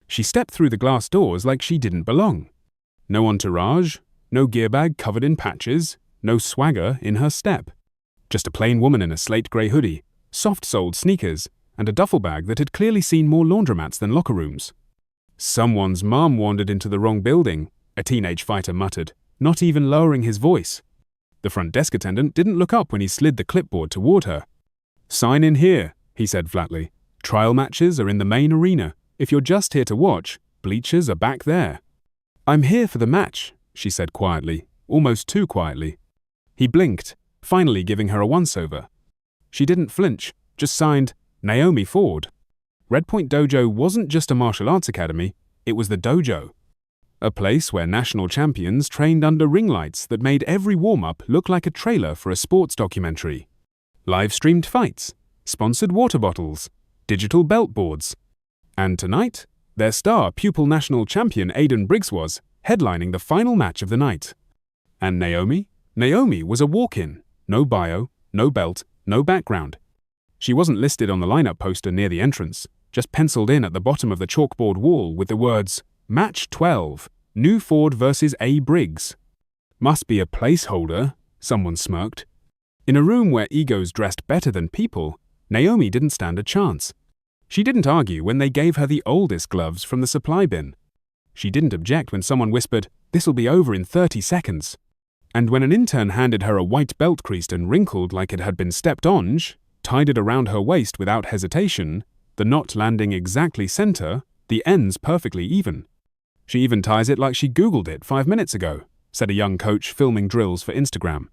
She stepped through the glass doors like she didn't belong. No entourage, no gear bag covered in patches, no swagger in her step. Just a plain woman in a slate-grey hoodie, soft-soled sneakers, and a duffel bag that had clearly seen more laundromats than locker rooms. "Someone's mom wandered into the wrong building," a teenage fighter muttered, not even lowering his voice. The front desk attendant didn't look up when he slid the clipboard toward her. "Sign in here," he said flatly. "Trial matches are in the main arena. If you're just here to watch, bleachers are back there." "I'm here for the match," she said quietly, almost too quietly. He blinked, finally giving her a once-over. She didn't flinch, just signed, Naomi Ford. Red Point Dojo wasn't just a martial arts academy, it was the Dojo. A place where national champions trained under ring lights that made every warm-up look like a trailer for a sports documentary. Live-streamed fights, sponsored water bottles, digital belt boards. And tonight, their star pupil national champion Aiden was headlining the final match of the night. And Naomi? Naomi was a walk-in. No bio, no belt, no background. She wasn't listed on the lineup poster near the entrance, just penciled in at the bottom of the chalkboard wall with the words, "Match 12, New Ford vs. A. Briggs." "Must be a placeholder," someone smirked. In a room where egos dressed better than people, Naomi didn't stand a chance. She didn't argue when they gave her the oldest gloves from the supply bin. She didn't object when someone whispered, "This'll be over in 30 seconds. And when an intern handed her a white belt creased and wrinkled like it had been stepped on, tied it around her waist without hesitation, the knot landing exactly center, the ends perfectly even. "She even ties it like she Googled it 5 minutes ago," said a young coach filming drills for Instagram.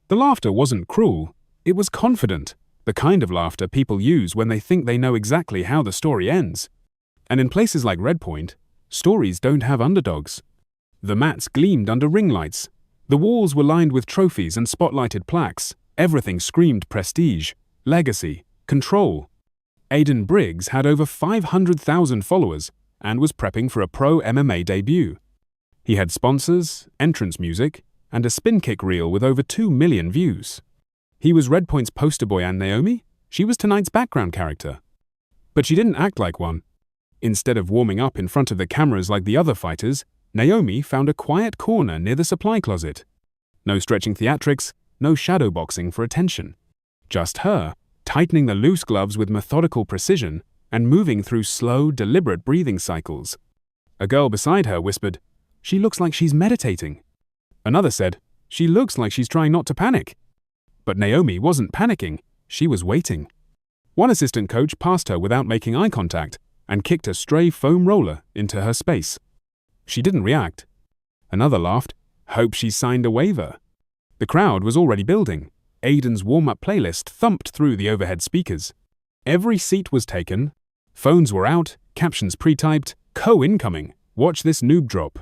The laughter wasn't cruel, it was confident, the kind of laughter people use when they think they know exactly how the story ends. And in places like Red Point, stories don't have underdogs. The mats gleamed under ring lights. The walls were lined with trophies and spotlighted plaques. Everything screamed prestige, legacy, control. Aiden Briggs had over 500,000 followers and was prepping for a pro MMA debut. He had sponsors, entrance music, and a spin kick reel with over 2 million views. He was Red Point's poster boy, and Naomi? She was tonight's background character. But she didn't act like one. Instead of warming up in front of the cameras like the other fighters, Naomi found a quiet corner near the supply closet. No stretching theatrics, no shadow boxing for attention. Just her, tightening the loose gloves with methodical precision and moving through slow, deliberate breathing cycles. A girl beside her whispered, "She looks like she's meditating." Another said, "She looks like she's trying not to panic." But Naomi wasn't panicking, she was waiting. One assistant coach passed her without making eye contact and kicked a stray foam roller into her space. She didn't react. Another laughed, "Hope she signed a waiver." The crowd was already building. Aiden's warm-up playlist thumped through the overhead speakers. Every seat was taken. Phones were out, captions pre-typed, "Co-incoming, watch this noob drop."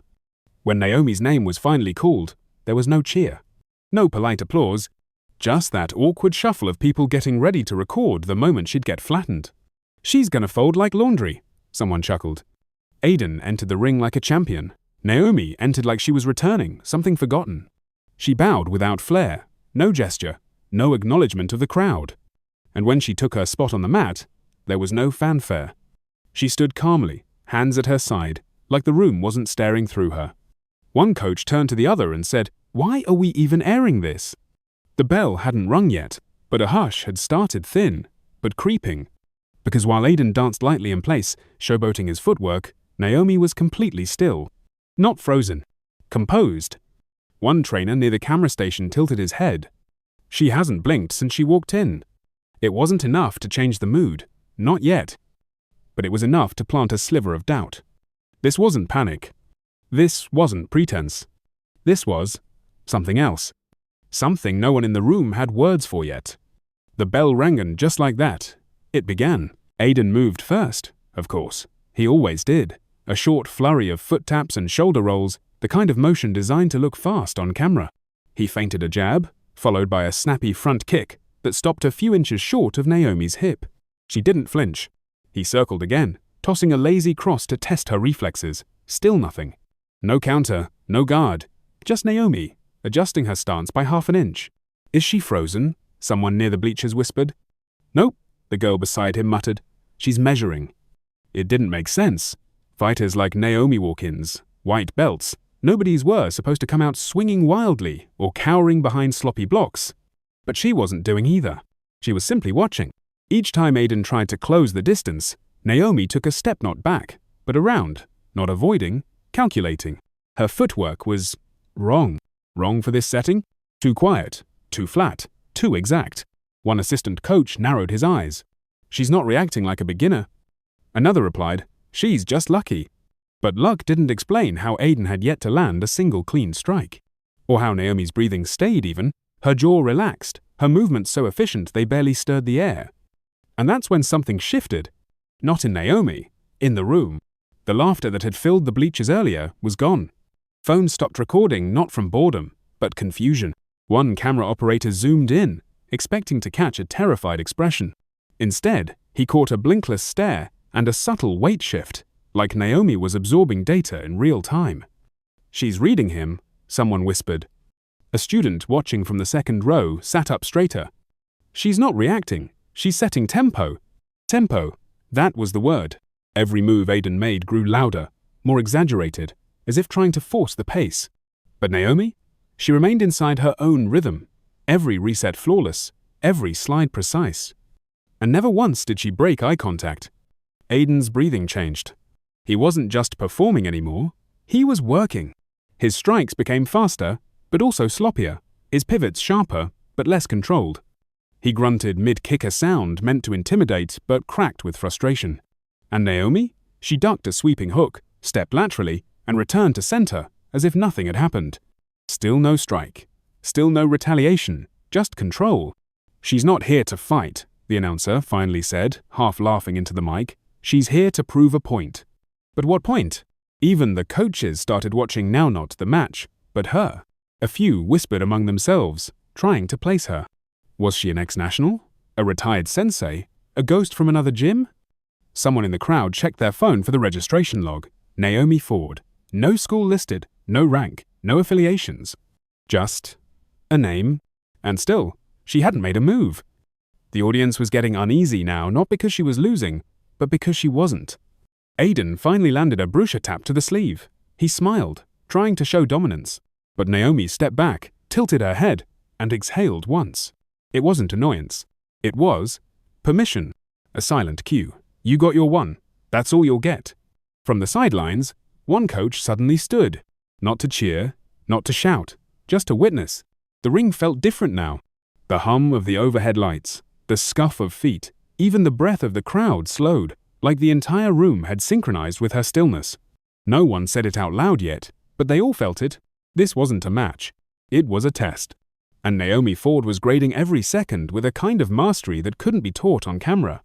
When Naomi's name was finally called, there was no cheer. No polite applause, just that awkward shuffle of people getting ready to record the moment she'd get flattened. "She's gonna fold like laundry," someone chuckled. Aiden entered the ring like a champion. Naomi entered like she was returning, something forgotten. She bowed without flair, no gesture, no acknowledgement of the crowd. And when she took her spot on the mat, there was no fanfare. She stood calmly, hands at her side, like the room wasn't staring through her. One coach turned to the other and said, "Why are we even airing this?" The bell hadn't rung yet, but a hush had started thin, but creeping. Because while Aiden danced lightly in place, showboating his footwork, Naomi was completely still. Not frozen. Composed. One trainer near the camera station tilted his head. She hasn't blinked since she walked in. It wasn't enough to change the mood. Not yet. But it was enough to plant a sliver of doubt. This wasn't panic. This wasn't pretense. This was something else. Something no one in the room had words for yet. The bell rang, and just like that, it began. Aiden moved first, of course. He always did. A short flurry of foot taps and shoulder rolls, the kind of motion designed to look fast on camera. He feinted a jab, followed by a snappy front kick that stopped a few inches short of Naomi's hip. She didn't flinch. He circled again, tossing a lazy cross to test her reflexes. Still nothing. No counter, no guard. Just Naomi, adjusting her stance by half an inch. "Is she frozen?" someone near the bleachers whispered. "Nope," the girl beside him muttered. "She's measuring." It didn't make sense. Fighters like Naomi walk-ins, white belts, nobody's were supposed to come out swinging wildly or cowering behind sloppy blocks. But she wasn't doing either. She was simply watching. Each time Aiden tried to close the distance, Naomi took a step not back, but around, not avoiding, calculating. Her footwork was wrong. Wrong for this setting? Too quiet, too flat, too exact. One assistant coach narrowed his eyes. She's not reacting like a beginner. Another replied, she's just lucky. But luck didn't explain how Aiden had yet to land a single clean strike. Or how Naomi's breathing stayed even, her jaw relaxed, her movements so efficient they barely stirred the air. And that's when something shifted. Not in Naomi, in the room. The laughter that had filled the bleachers earlier was gone. Phones stopped recording not from boredom, but confusion. One camera operator zoomed in, expecting to catch a terrified expression. Instead, he caught a blinkless stare and a subtle weight shift, like Naomi was absorbing data in real time. She's reading him, someone whispered. A student watching from the second row sat up straighter. She's not reacting, she's setting tempo. Tempo, that was the word. Every move Aiden made grew louder, more exaggerated, as if trying to force the pace. But Naomi? She remained inside her own rhythm, every reset flawless, every slide precise. And never once did she break eye contact. Aiden's breathing changed. He wasn't just performing anymore, he was working. His strikes became faster, but also sloppier, his pivots sharper, but less controlled. He grunted mid-kick a sound meant to intimidate, but cracked with frustration. And Naomi? She ducked a sweeping hook, stepped laterally, and returned to center, as if nothing had happened. Still no strike. Still no retaliation, just control. She's not here to fight, the announcer finally said, half laughing into the mic. She's here to prove a point. But what point? Even the coaches started watching now not the match, but her. A few whispered among themselves, trying to place her. Was she an ex-national? A retired sensei? A ghost from another gym? Someone in the crowd checked their phone for the registration log. Naomi Ford. No school listed, no rank, no affiliations. Just a name. And still, she hadn't made a move. The audience was getting uneasy now, not because she was losing, but because she wasn't. Aiden finally landed a Brusha tap to the sleeve. He smiled, trying to show dominance. But Naomi stepped back, tilted her head, and exhaled once. It wasn't annoyance. It was permission. A silent cue. You got your one. That's all you'll get. From the sidelines, one coach suddenly stood. Not to cheer, not to shout, just to witness. The ring felt different now. The hum of the overhead lights, the scuff of feet, even the breath of the crowd slowed, like the entire room had synchronized with her stillness. No one said it out loud yet, but they all felt it. This wasn't a match. It was a test. And Naomi Ford was grading every second with a kind of mastery that couldn't be taught on camera.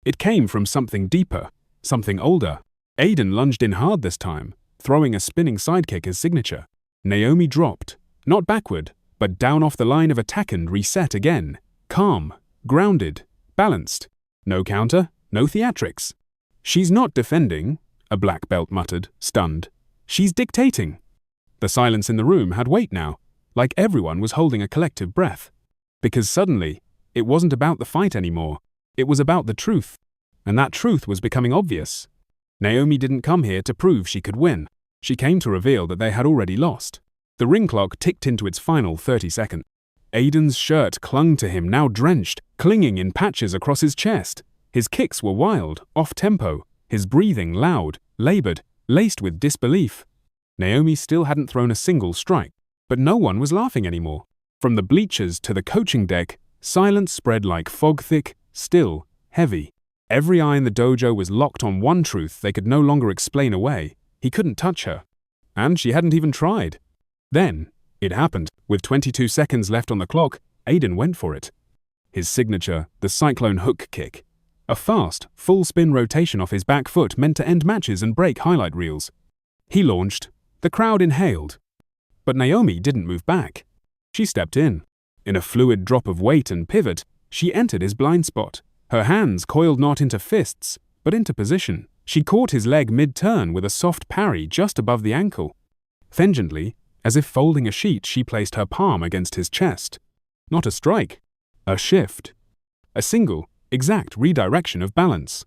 It came from something deeper, something older. Aiden lunged in hard this time, throwing a spinning sidekick as signature. Naomi dropped, not backward, but down off the line of attack and reset again. Calm, grounded, balanced. No counter, no theatrics. She's not defending, a black belt muttered, stunned. She's dictating. The silence in the room had weight now, like everyone was holding a collective breath. Because suddenly, it wasn't about the fight anymore. It was about the truth. And that truth was becoming obvious. Naomi didn't come here to prove she could win. She came to reveal that they had already lost. The ring clock ticked into its final 30 seconds. Aiden's shirt clung to him, now drenched, clinging in patches across his chest. His kicks were wild, off-tempo, his breathing loud, labored, laced with disbelief. Naomi still hadn't thrown a single strike, but no one was laughing anymore. From the bleachers to the coaching deck, silence spread like fog, thick, still, heavy. Every eye in the dojo was locked on one truth they could no longer explain away. He couldn't touch her. And she hadn't even tried. Then, it happened. With 22 seconds left on the clock, Aiden went for it. His signature, the cyclone hook kick. A fast, full-spin rotation off his back foot meant to end matches and break highlight reels. He launched. The crowd inhaled. But Naomi didn't move back. She stepped in. In a fluid drop of weight and pivot, she entered his blind spot. Her hands coiled not into fists, but into position. She caught his leg mid-turn with a soft parry just above the ankle. Fangently, as if folding a sheet, she placed her palm against his chest. Not a strike. A shift. A single, exact redirection of balance.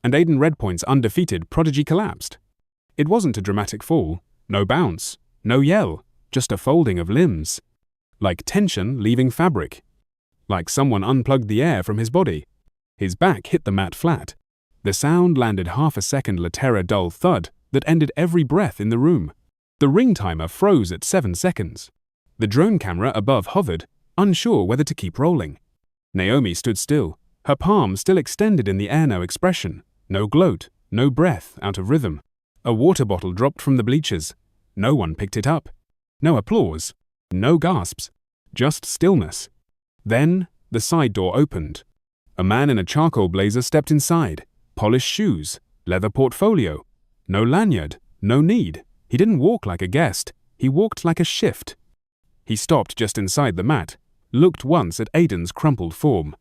And Aiden Redpoint's undefeated prodigy collapsed. It wasn't a dramatic fall, no bounce, no yell, just a folding of limbs. Like tension leaving fabric. Like someone unplugged the air from his body. His back hit the mat flat. The sound landed half a second later dull thud that ended every breath in the room. The ring timer froze at 7 seconds. The drone camera above hovered, unsure whether to keep rolling. Naomi stood still, her palm still extended in the air, no expression, no gloat, no breath out of rhythm. A water bottle dropped from the bleachers. No one picked it up. No applause. No gasps. Just stillness. Then, the side door opened. A man in a charcoal blazer stepped inside. Polished shoes. Leather portfolio. No lanyard. No need. He didn't walk like a guest. He walked like a shift. He stopped just inside the mat, looked once at Aiden's crumpled form,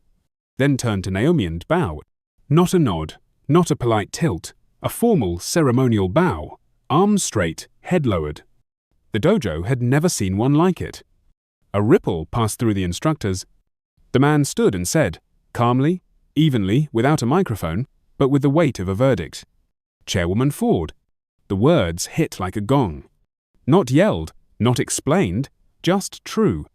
then turned to Naomi and bowed. Not a nod, not a polite tilt, a formal ceremonial bow, arms straight, head lowered. The dojo had never seen one like it. A ripple passed through the instructors. The man stood and said, calmly, evenly, without a microphone, but with the weight of a verdict, "Chairwoman Ford." The words hit like a gong. Not yelled, not explained, just true.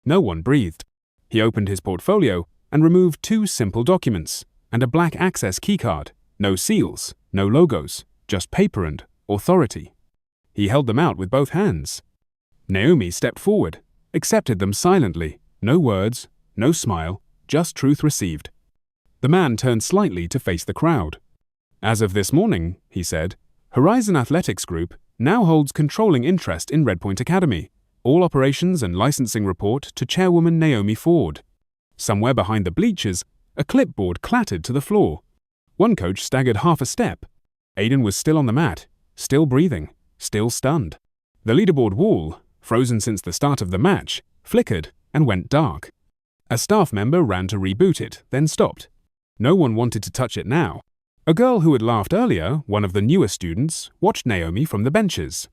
No one breathed. He opened his portfolio and removed 2 simple documents and a black access keycard. No seals, no logos, just paper and authority. He held them out with both hands. Naomi stepped forward, accepted them silently. No words, no smile, just truth received. The man turned slightly to face the crowd. As of this morning, he said, Horizon Athletics Group now holds controlling interest in Red Point Academy. All operations and licensing report to Chairwoman Naomi Ford. Somewhere behind the bleachers, a clipboard clattered to the floor. One coach staggered half a step. Aiden was still on the mat, still breathing, still stunned. The leaderboard wall, frozen since the start of the match, flickered and went dark. A staff member ran to reboot it, then stopped. No one wanted to touch it now. A girl who had laughed earlier, one of the newer students, watched Naomi from the benches.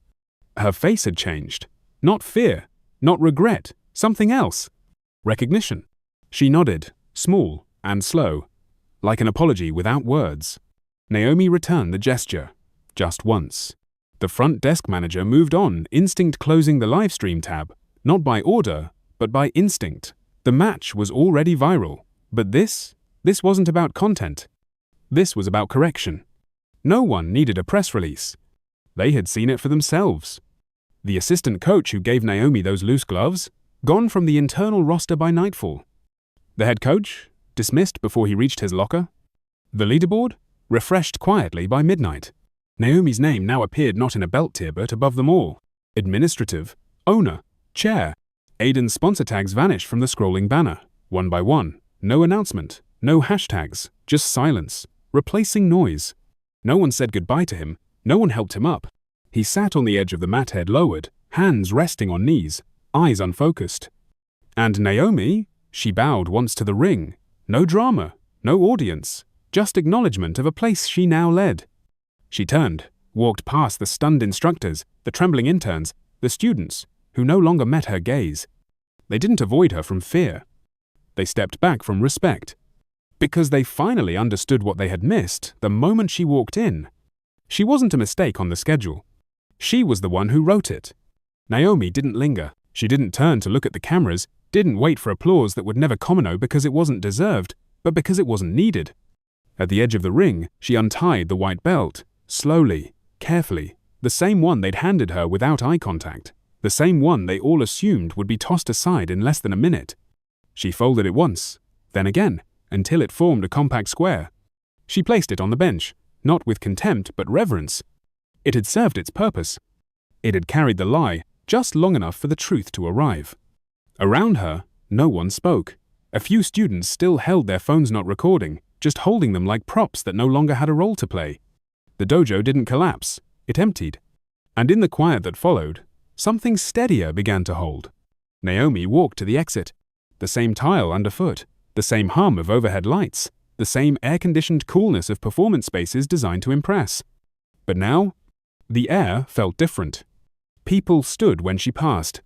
Her face had changed. Not fear, not regret, something else. Recognition. She nodded, small and slow, like an apology without words. Naomi returned the gesture, just once. The front desk manager moved on, instinct closing the livestream tab, not by order, but by instinct. The match was already viral, but this wasn't about content. This was about correction. No one needed a press release. They had seen it for themselves. The assistant coach who gave Naomi those loose gloves, gone from the internal roster by nightfall. The head coach, dismissed before he reached his locker. The leaderboard, refreshed quietly by midnight. Naomi's name now appeared not in a belt tier but above them all. Administrative, owner, chair. Aiden's sponsor tags vanished from the scrolling banner, one by one. No announcement, no hashtags, just silence, replacing noise. No one said goodbye to him, no one helped him up. He sat on the edge of the mat, head lowered, hands resting on knees, eyes unfocused. And Naomi, she bowed once to the ring. No drama, no audience, just acknowledgement of a place she now led. She turned, walked past the stunned instructors, the trembling interns, the students, who no longer met her gaze. They didn't avoid her from fear. They stepped back from respect. Because they finally understood what they had missed the moment she walked in. She wasn't a mistake on the schedule. She was the one who wrote it. Naomi didn't linger. She didn't turn to look at the cameras, didn't wait for applause that would never comment because it wasn't deserved, but because it wasn't needed. At the edge of the ring, she untied the white belt, slowly, carefully, the same one they'd handed her without eye contact, the same one they all assumed would be tossed aside in less than a minute. She folded it once, then again, until it formed a compact square. She placed it on the bench, not with contempt but reverence. It had served its purpose. It had carried the lie just long enough for the truth to arrive. Around her, no one spoke. A few students still held their phones not recording, just holding them like props that no longer had a role to play. The dojo didn't collapse, it emptied. And in the quiet that followed, something steadier began to hold. Naomi walked to the exit. The same tile underfoot, the same hum of overhead lights, the same air-conditioned coolness of performance spaces designed to impress. But now, the air felt different. People stood when she passed.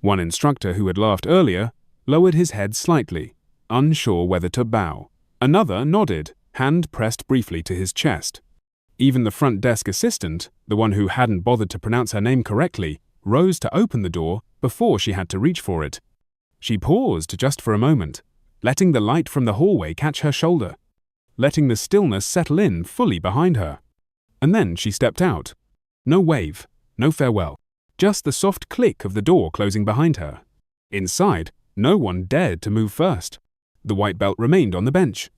One instructor who had laughed earlier lowered his head slightly, unsure whether to bow. Another nodded, hand pressed briefly to his chest. Even the front desk assistant, the one who hadn't bothered to pronounce her name correctly, rose to open the door before she had to reach for it. She paused just for a moment, letting the light from the hallway catch her shoulder, letting the stillness settle in fully behind her. And then she stepped out. No wave, no farewell, just the soft click of the door closing behind her. Inside, no one dared to move first. The white belt remained on the bench.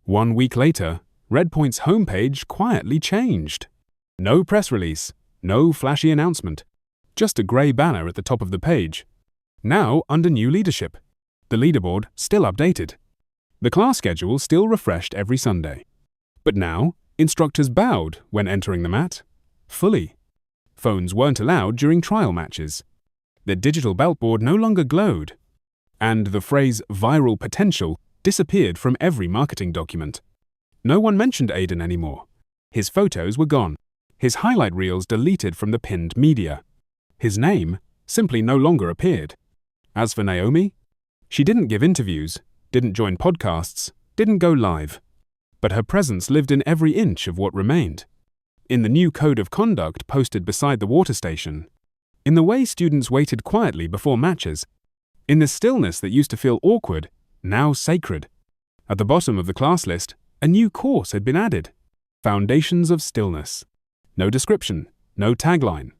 1 week later, Red Point's homepage quietly changed. No press release, no flashy announcement, just a grey banner at the top of the page. Now under new leadership. The leaderboard still updated. The class schedule still refreshed every Sunday. But now, instructors bowed when entering the mat. Fully. Phones weren't allowed during trial matches. The digital belt board no longer glowed. And the phrase viral potential disappeared from every marketing document. No one mentioned Aiden anymore. His photos were gone. His highlight reels deleted from the pinned media. His name simply no longer appeared. As for Naomi, she didn't give interviews, didn't join podcasts, didn't go live. But her presence lived in every inch of what remained. In the new code of conduct posted beside the water station, in the way students waited quietly before matches, in the stillness that used to feel awkward, now sacred. At the bottom of the class list, a new course had been added. Foundations of Stillness. No description, no tagline.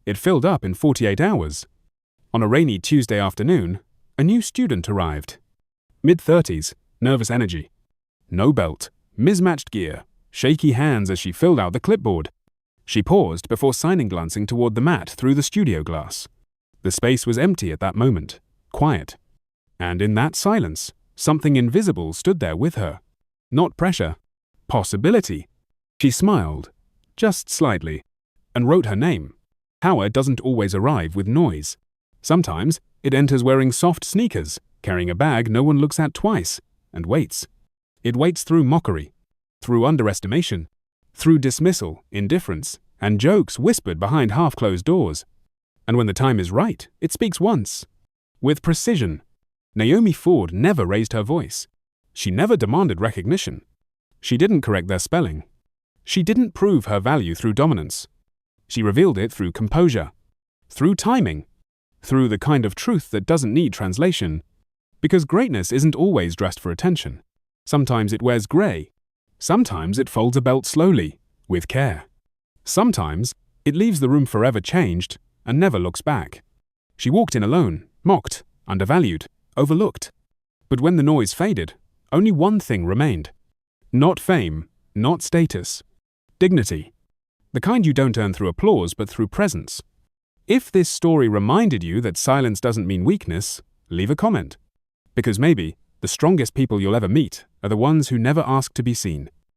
It filled up in 48 hours. On a rainy Tuesday afternoon, a new student arrived. Mid-30s, nervous energy. No belt, mismatched gear, shaky hands as she filled out the clipboard. She paused before signing, glancing toward the mat through the studio glass. The space was empty at that moment, quiet. And in that silence, something invisible stood there with her. Not pressure, possibility. She smiled, just slightly, and wrote her name. Power doesn't always arrive with noise. Sometimes it enters wearing soft sneakers, carrying a bag no one looks at twice, and waits. It waits through mockery, through underestimation, through dismissal, indifference, and jokes whispered behind half-closed doors. And when the time is right, it speaks once, with precision. Naomi Ford never raised her voice. She never demanded recognition. She didn't correct their spelling. She didn't prove her value through dominance. She revealed it through composure, through timing, through the kind of truth that doesn't need translation. Because greatness isn't always dressed for attention. Sometimes it wears grey. Sometimes it folds a belt slowly, with care. Sometimes it leaves the room forever changed and never looks back. She walked in alone, mocked, undervalued, overlooked. But when the noise faded, only one thing remained. Not fame, not status. Dignity. The kind you don't earn through applause but through presence. If this story reminded you that silence doesn't mean weakness, leave a comment. Because maybe the strongest people you'll ever meet are the ones who never ask to be seen.